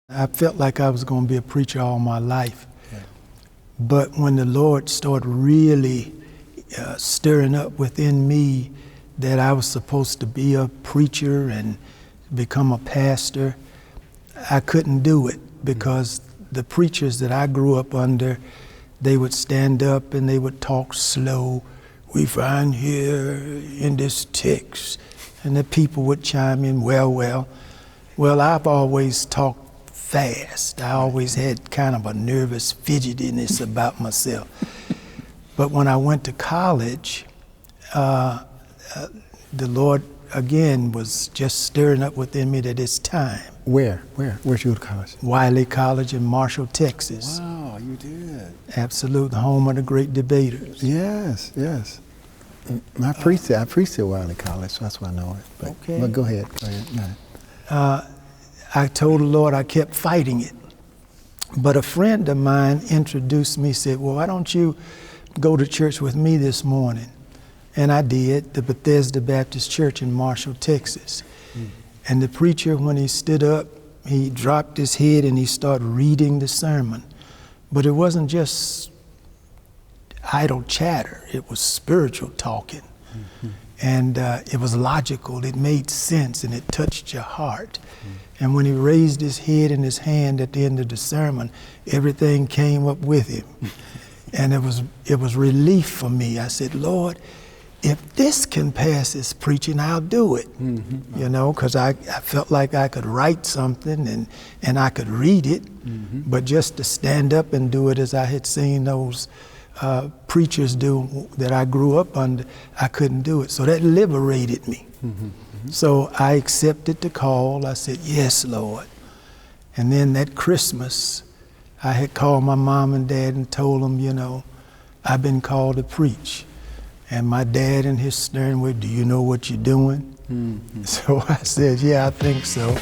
I felt like I was going to be a preacher all my life. Yeah. But when the Lord started really stirring up within me that I was supposed to be a preacher and become a pastor, I couldn't do it because the preachers that I grew up under, they would stand up and they would talk slow. We find here in this text, and the people would chime in, well, I've always talked fast. I always had kind of a nervous fidgetiness about myself. But when I went to college, the Lord again was just stirring up within me that it's time. Where'd you go to college? Wiley College in Marshall, Texas. Wow, you did. Absolute home of the great debaters. Yes. I preached at Wiley College, so that's why I know it. But go ahead. I told the Lord I kept fighting it. But a friend of mine introduced me, said, well, why don't you go to church with me this morning? And I did, the Bethesda Baptist Church in Marshall, Texas. And the preacher, when he stood up, he dropped his head and he started reading the sermon. But it wasn't just idle chatter, it was spiritual talking. And it was logical, it made sense, and it touched your heart. And when he raised his head and his hand at the end of the sermon, everything came up with him. And it was relief for me. I said, Lord, if this can pass as preaching, I'll do it. You know, because I felt like I could write something and I could read it, but just to stand up and do it as I had seen those preachers do that I grew up under, I couldn't do it. So that liberated me. So I accepted the call. I said, yes, Lord. And then that Christmas, I had called my mom and dad and told them, you know, I've been called to preach. And my dad in his stern way, do you know what you're doing? So I said, yeah, I think so.